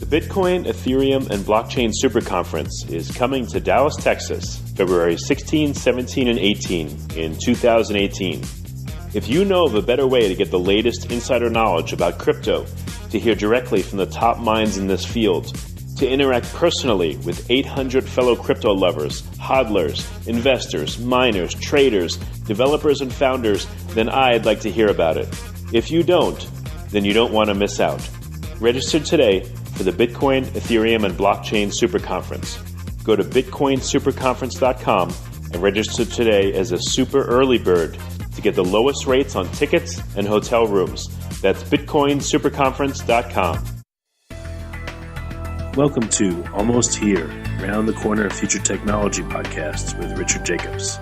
The Bitcoin, Ethereum, and Blockchain Super Conference is coming to Dallas, Texas, February 16, 17, and 18 in 2018. If you know of a better way to get the latest insider knowledge about crypto, to hear directly from the top minds in this field, to interact personally with 800 fellow crypto lovers, hodlers, investors, miners, traders, developers, and founders, then I'd like to hear about it. If you don't, then you don't want to miss out. Register today for the Bitcoin, Ethereum, and Blockchain Super Conference. Go to bitcoinsuperconference.com and register today as a super early bird to get the lowest rates on tickets and hotel rooms. That's bitcoinsuperconference.com. Welcome to Almost Here, Round the Corner Future Technology podcast with Richard Jacobs.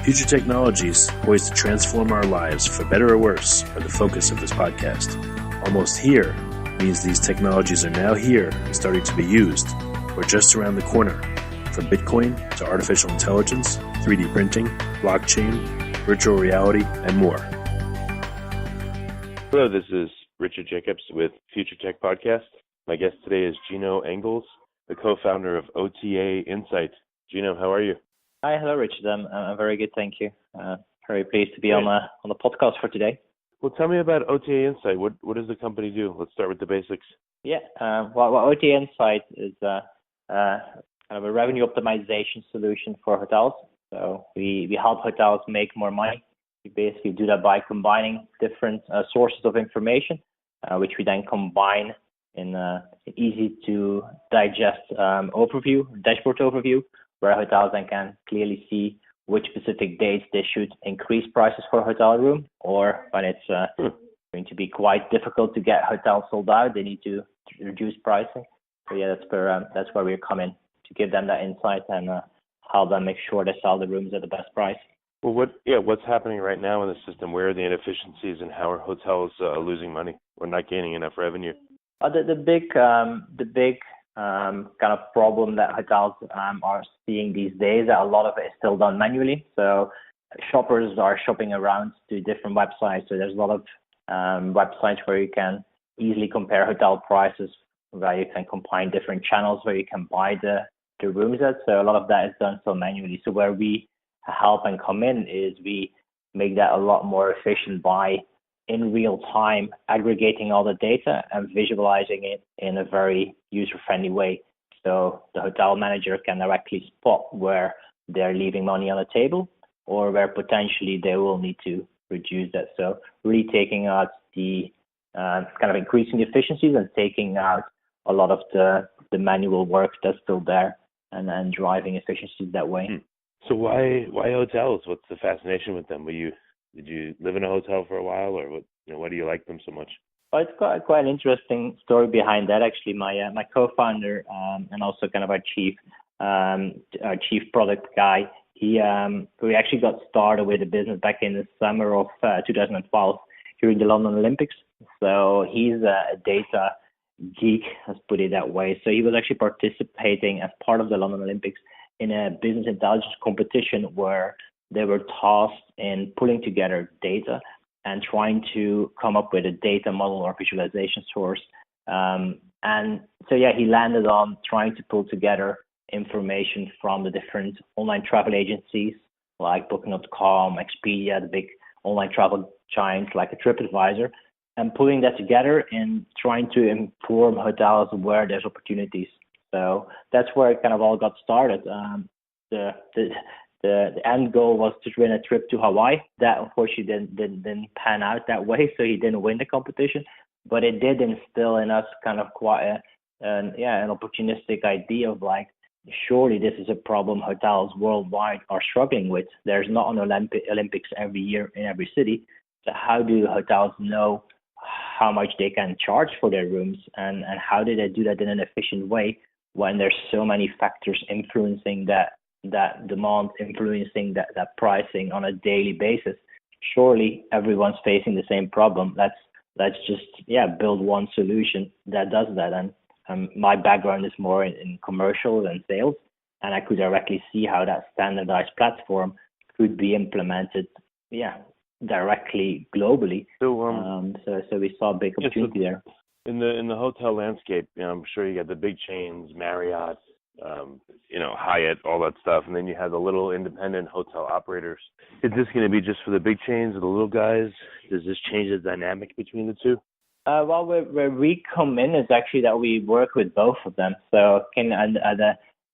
Future technologies poised to transform our lives for better or worse are the focus of this podcast. Almost here means these technologies are now here and starting to be used, or just around the corner, from Bitcoin to artificial intelligence, 3D printing, blockchain, virtual reality, and more. Hello, this is Richard Jacobs with Future Tech Podcast. My guest today is Gino Engels, the co-founder of OTA Insight. Gino, how are you? Hi, hello, Richard. I'm very good, thank you. Very pleased to be on the podcast for today. Well, tell me about OTA Insight. What does the company do? Let's start with the basics. Yeah, well, OTA Insight is kind of a revenue optimization solution for hotels. So we help hotels make more money. We basically do that by combining different sources of information, which we then combine in an easy to digest dashboard overview, where hotels then can clearly see which specific dates they should increase prices for a hotel room, or when it's going to be quite difficult to get hotels sold out, they need to reduce pricing. So yeah, that's where we come in to give them that insight and help them make sure they sell the rooms at the best price. Well, what's happening right now in the system? Where are the inefficiencies, and how are hotels losing money or not gaining enough revenue? The big kind of problem that hotels are seeing these days, that a lot of it is still done manually. So shoppers are shopping around to different websites. So there's a lot of websites where you can easily compare hotel prices, where you can combine different channels where you can buy the rooms at. So a lot of that is done so manually. So where we help and come in is we make that a lot more efficient by in real time aggregating all the data and visualizing it in a very user-friendly way. So the hotel manager can directly spot where they're leaving money on the table or where potentially they will need to reduce that. So really taking out the kind of increasing the efficiencies and taking out a lot of the manual work that's still there and then driving efficiencies that way. So why hotels? What's the fascination with them? Did you live in a hotel for a while, or why do you like them so much? Well, it's quite an interesting story behind that. Actually, my co-founder and also kind of our chief product guy, we actually got started with the business back in the summer of 2012 during the London Olympics. So he's a data geek, let's put it that way. So he was actually participating as part of the London Olympics in a business intelligence competition where they were tasked in pulling together data and trying to come up with a data model or visualization source. And so, yeah, he landed on trying to pull together information from the different online travel agencies like Booking.com, Expedia, the big online travel giants like a TripAdvisor, and pulling that together and trying to inform hotels where there's opportunities. So that's where it kind of all got started. The end goal was to win a trip to Hawaii. That unfortunately didn't pan out that way, so he didn't win the competition. But it did instill in us kind of quite an opportunistic idea of like, surely this is a problem hotels worldwide are struggling with. There's not an Olympics every year in every city. So how do hotels know how much they can charge for their rooms, and how do they do that in an efficient way when there's so many factors influencing that demand, influencing that pricing on a daily basis? Surely everyone's facing the same problem. Let's just build one solution that does that. And my background is more in commercial and sales, and I could directly see how that standardized platform could be implemented directly globally. So we saw a big opportunity there. In the hotel landscape, I'm sure you got the big chains, Marriott, Hyatt, all that stuff, and then you have the little independent hotel operators. Is this going to be just for the big chains or the little guys? Does this change the dynamic between the two? Well, where we come in is actually that we work with both of them. So at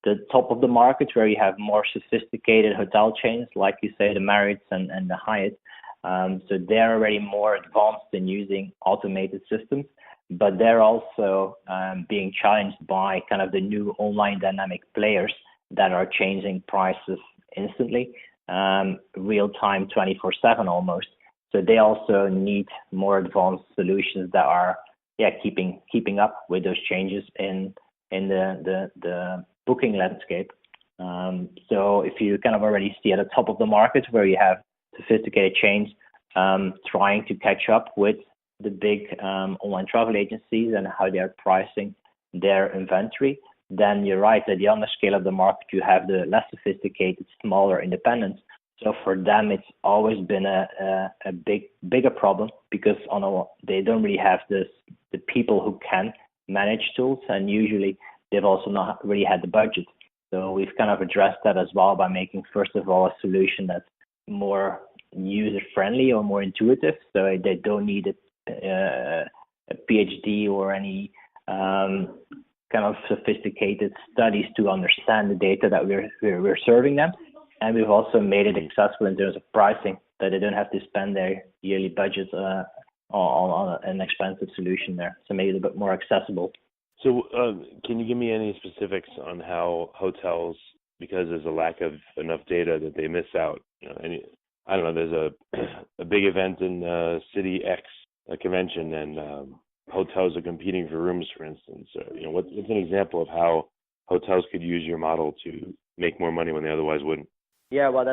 the top of the market where you have more sophisticated hotel chains, like you say, the Marriotts and the Hyatt. So they're already more advanced in using automated systems, but they're also being challenged by kind of the new online dynamic players that are changing prices instantly, real time, 24/7 almost. So they also need more advanced solutions that are keeping up with those changes in the booking landscape. So if you kind of already see at the top of the market where you have sophisticated chains trying to catch up with the big online travel agencies and how they're pricing their inventory, then you're right, at the other scale of the market, you have the less sophisticated, smaller independents. So for them, it's always been a bigger problem because they don't really have the people who can manage tools, and usually they've also not really had the budget. So we've kind of addressed that as well by making, first of all, a solution that's more user-friendly or more intuitive, so they don't need a PhD or any kind of sophisticated studies to understand the data that we're serving them. And we've also made it accessible in terms of pricing, that they don't have to spend their yearly budget on an expensive solution there. So made it a bit more accessible. So can you give me any specifics on how hotels, because there's a lack of enough data, that they miss out? I don't know, there's a big event in City X, a convention, and hotels are competing for rooms, for instance. What's an example of how hotels could use your model to make more money when they otherwise wouldn't? Yeah, well,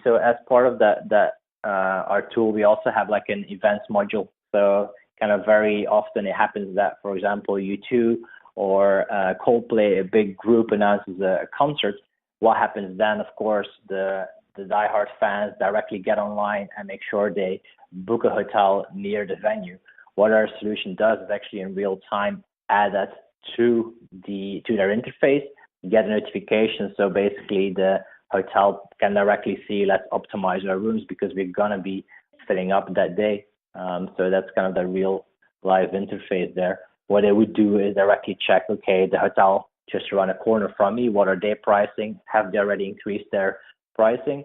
so as part of that our tool, we also have like an events module. So kind of very often it happens that, for example, U2 or Coldplay, a big group, announces a concert. What happens then? Of course, the diehard fans directly get online and make sure they book a hotel near the venue. What our solution does is actually in real time add that to their interface, get a notification. So basically the hotel can directly see, let's optimize our rooms because we're going to be filling up that day. So that's kind of the real live interface there. What they would do is directly check, okay, the hotel just around the corner from me, what are they pricing? Have they already increased their pricing?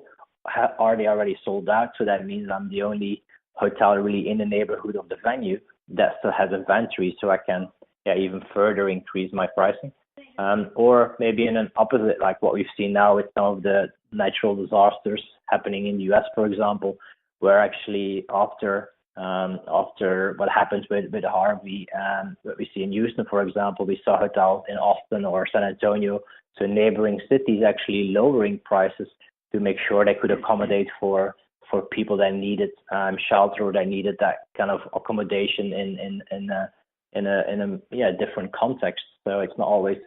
Are they already sold out? So that means I'm the only hotel really in the neighborhood of the venue that still has inventory, so I can even further increase my pricing. Or maybe in an opposite, like what we've seen now with some of the natural disasters happening in the US, for example, where actually after what happens with Harvey, what we see in Houston, for example, we saw hotels in Austin or San Antonio, so neighboring cities actually lowering prices to make sure they could accommodate for people that needed shelter or that needed that kind of accommodation in a different context. So it's not always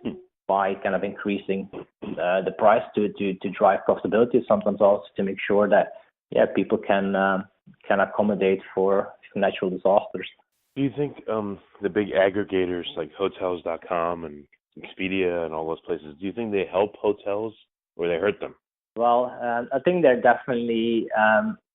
by kind of increasing the price to drive profitability. Sometimes also to make sure that people can accommodate for natural disasters. Do you think the big aggregators like Hotels.com and Expedia and all those places, do you think they help hotels or they hurt them? Well, I think they're definitely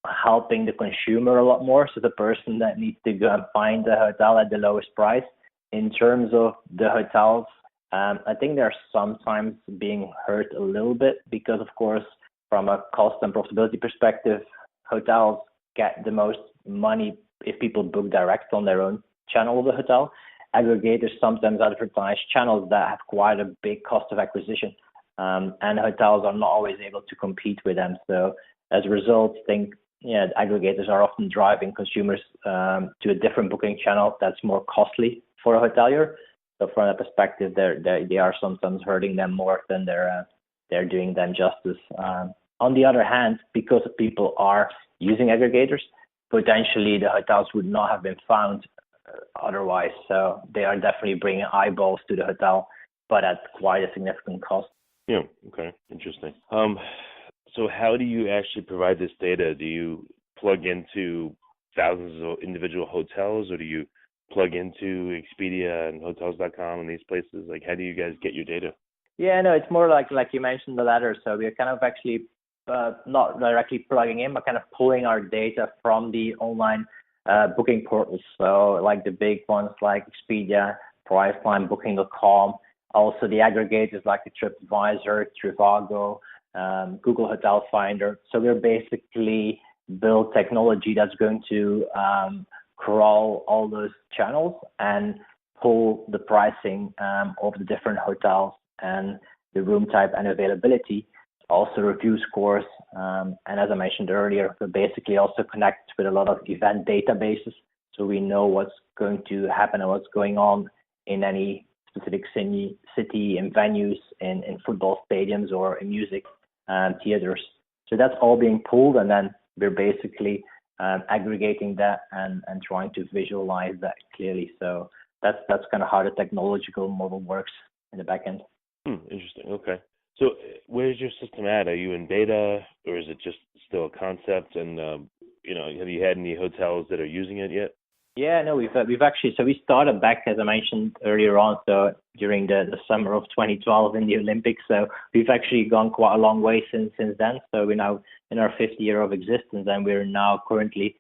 helping the consumer a lot more. So the person that needs to go and find a hotel at the lowest price. In terms of the hotels, I think they're sometimes being hurt a little bit because, of course, from a cost and profitability perspective, hotels get the most money if people book direct on their own channel of the hotel. Aggregators sometimes advertise channels that have quite a big cost of acquisition, and hotels are not always able to compete with them. So as a result, I think aggregators are often driving consumers to a different booking channel that's more costly for a hotelier. So from that perspective, they are sometimes hurting them more than they're doing them justice. On the other hand, because people are using aggregators, potentially the hotels would not have been found otherwise. So they are definitely bringing eyeballs to the hotel, but at quite a significant cost. Yeah. Okay. Interesting. So how do you actually provide this data? Do you plug into thousands of individual hotels, or do you plug into Expedia and Hotels.com and these places? Like, how do you guys get your data? Yeah, no, it's more like you mentioned the latter. So we're kind of actually not directly plugging in, but kind of pulling our data from the online booking portals. So like the big ones like Expedia, Priceline, Booking.com, also the aggregators like the TripAdvisor, Trivago, Google Hotel Finder. So we're basically build technology that's going to crawl all those channels and pull the pricing of the different hotels and the room type and availability, also review scores. And as I mentioned earlier, we basically also connect with a lot of event databases. So we know what's going to happen and what's going on in any specific city in venues, in football stadiums or in music theaters. So that's all being pulled, and then we're basically aggregating that and trying to visualize that clearly. So that's kind of how the technological model works in the back end. Interesting. Okay. So where's your system at? Are you in beta, or is it just still a concept? And have you had any hotels that are using it yet? Yeah, no, we've actually, so we started back, as I mentioned earlier on, so during the summer of 2012 in the Olympics. So we've actually gone quite a long way since then. So we're now in our 5th year of existence, and we're now currently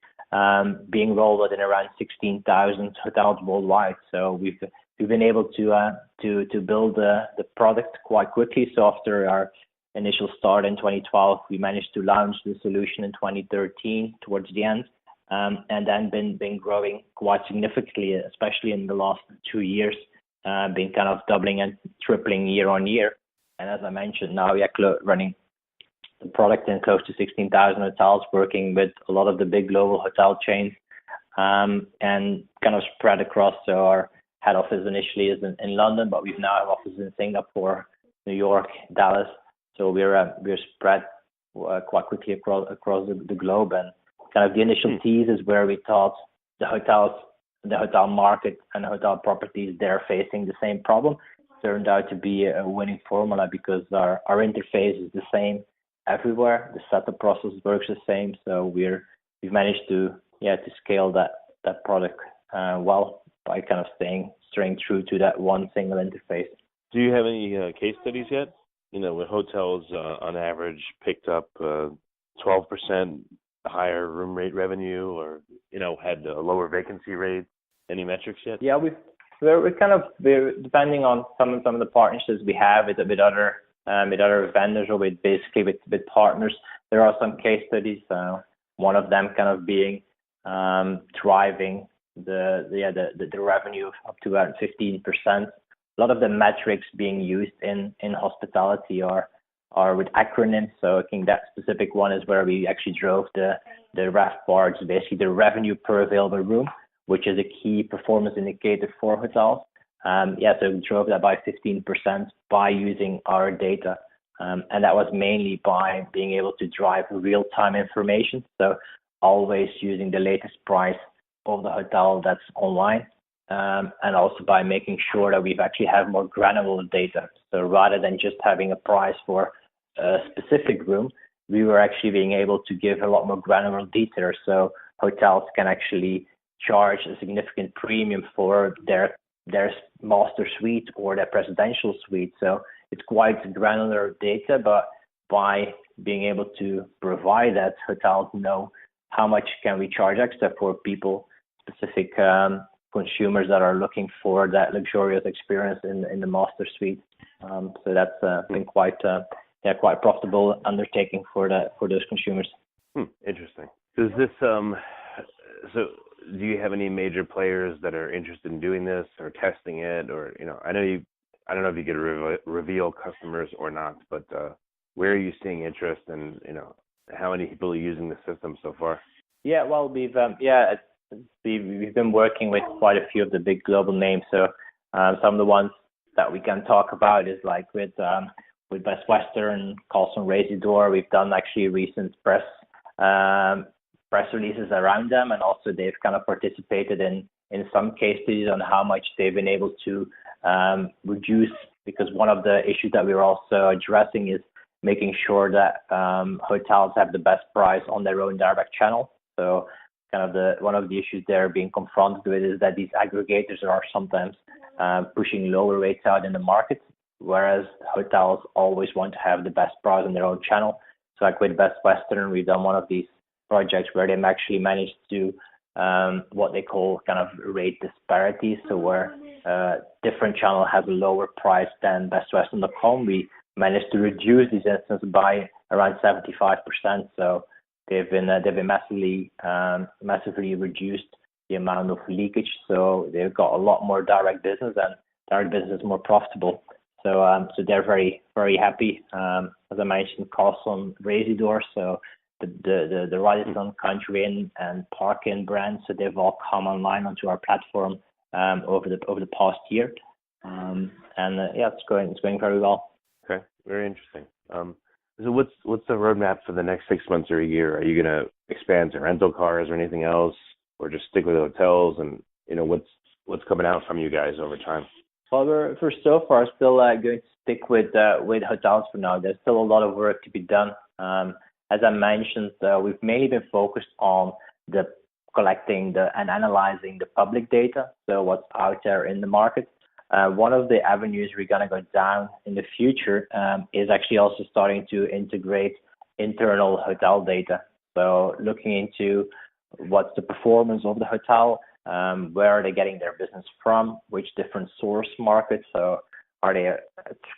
being rolled out in around 16,000 hotels worldwide. So we've been able to build the product quite quickly. So after our initial start in 2012, we managed to launch the solution in 2013 towards the end. And then been growing quite significantly, especially in the last 2 years, been kind of doubling and tripling year on year. And as I mentioned, now we are running the product in close to 16,000 hotels, working with a lot of the big global hotel chains, and kind of spread across. So our head office initially is in London, but we've now have offices in Singapore, New York, Dallas. So we're spread quite quickly across the globe. And kind of the initial tease is where we thought the hotel market and hotel properties, they're facing the same problem. Turned out to be a winning formula because our interface is the same everywhere. The setup process works the same. So we've managed to scale that product well by kind of staying true to that one single interface. Do you have any case studies yet? Where hotels on average picked up 12% higher room rate revenue, or had a lower vacancy rate? Any metrics yet? Yeah, we're depending on some of the partnerships we have with other vendors or with partners. There are some case studies. One of them kind of being driving the revenue of up to about 15%. A lot of the metrics being used in hospitality are with acronyms. So I think that specific one is where we actually drove the RevPAR, it's basically the revenue per available room, which is a key performance indicator for hotels. So we drove that by 15% by using our data. And that was mainly by being able to drive real-time information. So always using the latest price of the hotel that's online. And also by making sure that we've actually have more granular data. So rather than just having a price for a specific room, we were actually being able to give a lot more granular detail. So hotels can actually charge a significant premium for their master suite or their presidential suite. So it's quite granular data, but by being able to provide that, hotels know how much can we charge extra for people, specific consumers that are looking for that luxurious experience in the master suite. So that's been quite profitable undertaking for those consumers. Interesting. Does this so do you have any major players that are interested in doing this or testing it, or I don't know if you could reveal customers or not, but where are you seeing interest, and how many people are using the system so far? Yeah, well, we've been working with quite a few of the big global names. So some of the ones that we can talk about is like with Best Western, Carlson Razor. We've done actually recent press releases around them, and also they've kind of participated in some case studies on how much they've been able to reduce, because one of the issues that we're also addressing is making sure that hotels have the best price on their own direct channel. So one of the issues they're being confronted with is that these aggregators are sometimes pushing lower rates out in the market, whereas hotels always want to have the best price on their own channel. So like with Best Western, we've done one of these projects where they actually managed to what they call kind of rate disparities. So where different channel has a lower price than bestwestern.com, we managed to reduce these instances by around 75%. So they've been massively reduced the amount of leakage. So they've got a lot more direct business, and direct business is more profitable. So they're very, very happy. As I mentioned, costs on Razidor, so the Radisson Country Inn and Park Inn brands, so they've all come online onto our platform over the past year, it's going very well. Okay, very interesting. So what's the roadmap for the next 6 months or a year? Are you going to expand to rental cars or anything else, or just stick with hotels? And what's coming out from you guys over time? Well, we're so far still going to stick with hotels for now. There's still a lot of work to be done. As I mentioned, we've mainly been focused on the collecting and analyzing the public data, so what's out there in the market. One of the avenues we're going to go down in the future is actually also starting to integrate internal hotel data. So looking into what's the performance of the hotel, where are they getting their business from, which different source markets, so are they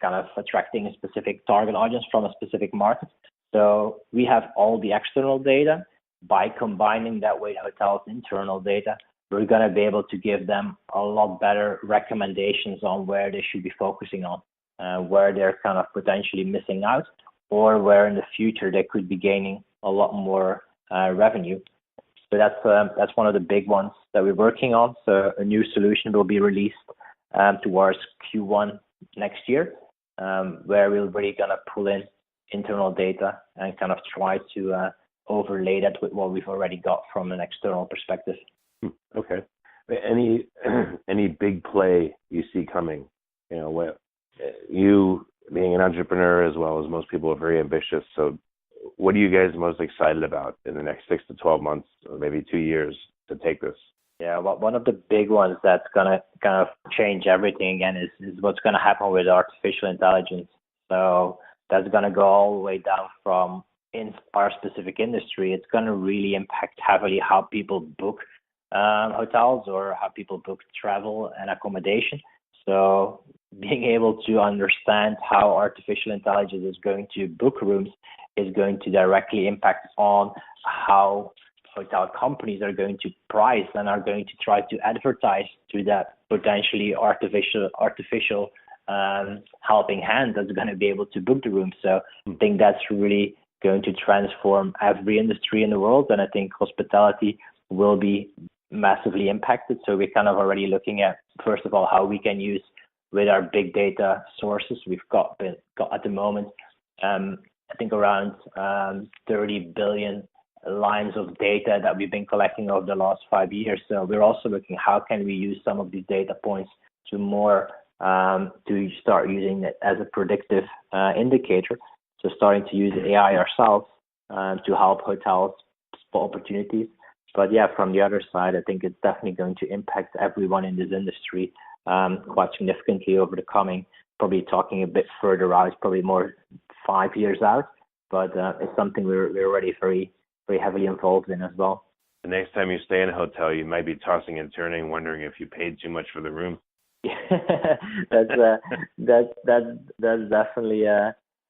kind of attracting a specific target audience from a specific market. So we have all the external data. By combining that with hotels' internal data, we're going to be able to give them a lot better recommendations on where they should be focusing on, where they're kind of potentially missing out, or where in the future they could be gaining a lot more revenue. So that's one of the big ones that we're working on. So a new solution will be released towards Q1 next year, where we're really going to pull in internal data and kind of try to overlay that with what we've already got from an external perspective. Okay. Any big play you see coming? You being an entrepreneur as well as most people are very ambitious. So what are you guys most excited about in the next 6 to 12 months or maybe 2 years to take this? Yeah, well, one of the big ones that's going to kind of change everything again is what's going to happen with artificial intelligence. So that's going to go all the way down from in our specific industry. It's going to really impact heavily how people book hotels or how people book travel and accommodation. So being able to understand how artificial intelligence is going to book rooms is going to directly impact on how hotel companies are going to price and are going to try to advertise to that potentially artificial helping hand that's going to be able to book the room. So I think that's really going to transform every industry in the world, and I think hospitality will be massively impacted. So we're kind of already looking at, first of all, how we can use with our big data sources we've got at the moment, I think around 30 billion lines of data that we've been collecting over the last 5 years. So we're also looking how can we use some of these data points to more to start using it as a predictive indicator. So starting to use AI ourselves to help hotels spot opportunities. But yeah, from the other side, I think it's definitely going to impact everyone in this industry quite significantly over the coming, probably talking a bit further out, probably more 5 years out. But it's something we're already very, very heavily involved in as well. The next time you stay in a hotel, you might be tossing and turning, wondering if you paid too much for the room.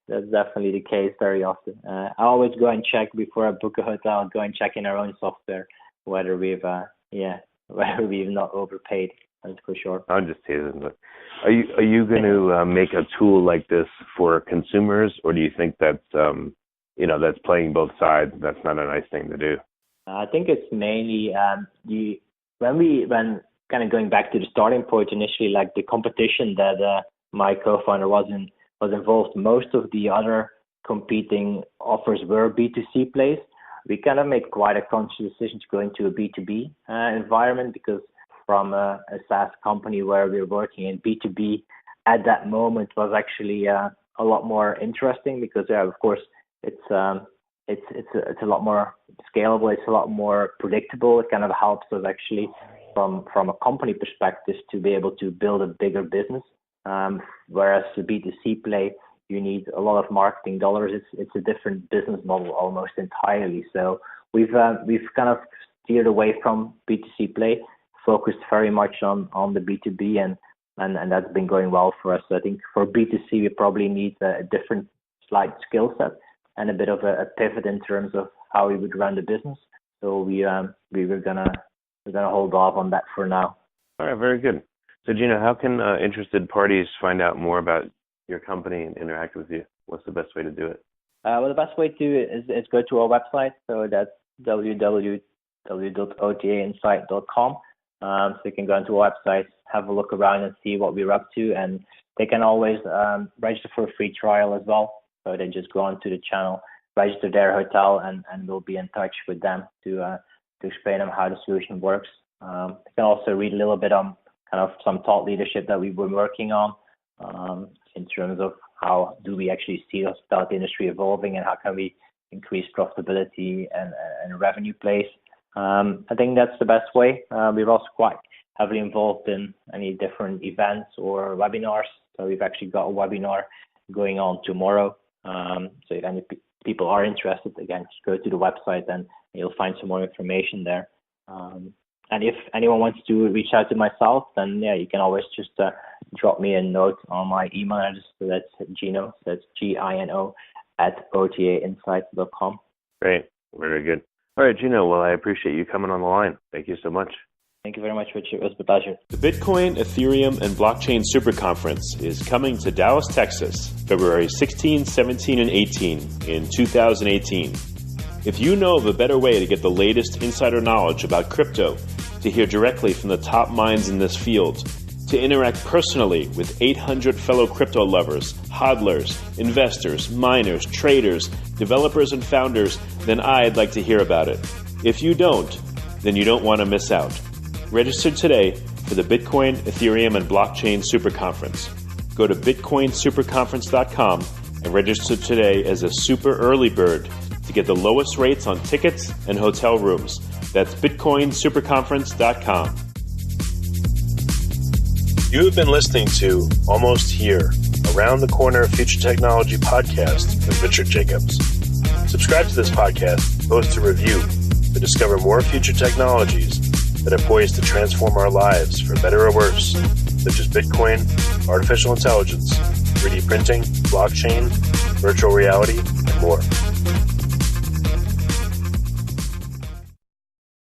that's definitely the case very often. I always go and check before I book a hotel. Go and check in our own software whether we've not overpaid. That's for sure. I'm just teasing, but are you going to make a tool like this for consumers, or do you think that's that's playing both sides? That's not a nice thing to do. I think it's mainly when kind of going back to the starting point initially, like the competition that my co-founder was involved. Most of the other competing offers were B2C plays. We kind of made quite a conscious decision to go into a B2B environment, because from a SaaS company where we were working in B2B at that moment was actually a lot more interesting, because of course it's it's a lot more scalable. It's a lot more predictable. It kind of helps us actually from a company perspective to be able to build a bigger business. Whereas the B2C play, you need a lot of marketing dollars. It's a different business model almost entirely. So we've kind of steered away from B2C play, focused very much on the B2B, and that's been going well for us. So I think for B2C, we probably need a different slight skill set and a bit of a pivot in terms of how we would run the business. So we're gonna hold off on that for now. All right, very good. So Gino, how can interested parties find out more about your company and interact with you? What's the best way to do it? Well, the best way to is go to our website. So that's www.otainsight.com. So you can go into our website, have a look around and see what we're up to, and they can always register for a free trial as well. So they just go onto the channel, register their hotel, and we'll be in touch with them to explain them how the solution works. They can also read a little bit on kind of some thought leadership that we've been working on in terms of how do we actually see the hospitality industry evolving and how can we increase profitability and revenue plays. I think that's the best way. We're also quite heavily involved in any different events or webinars. So we've actually got a webinar going on tomorrow. So if any people are interested, again, just go to the website and you'll find some more information there. And if anyone wants to reach out to myself, then yeah, you can always just drop me a note on my email address. So that's Gino, that's Gino @OTAinsight.com. Great, very good. All right, Gino, well, I appreciate you coming on the line. Thank you so much. Thank you very much, Richard. It was a pleasure. The Bitcoin, Ethereum, and Blockchain Super Conference is coming to Dallas, Texas, February 16, 17, and 18 in 2018. If you know of a better way to get the latest insider knowledge about crypto, to hear directly from the top minds in this field, to interact personally with 800 fellow crypto lovers, hodlers, investors, miners, traders, developers, and founders, then I'd like to hear about it. If you don't, then you don't want to miss out. Register today for the Bitcoin, Ethereum, and Blockchain Super Conference. Go to bitcoinsuperconference.com and register today as a super early bird to get the lowest rates on tickets and hotel rooms. That's bitcoinsuperconference.com. You have been listening to Almost Here, Around the Corner Future Technology podcast with Richard Jacobs. Subscribe to this podcast, post a review to discover more future technologies that are poised to transform our lives for better or worse, such as Bitcoin, artificial intelligence, 3D printing, blockchain, virtual reality, and more.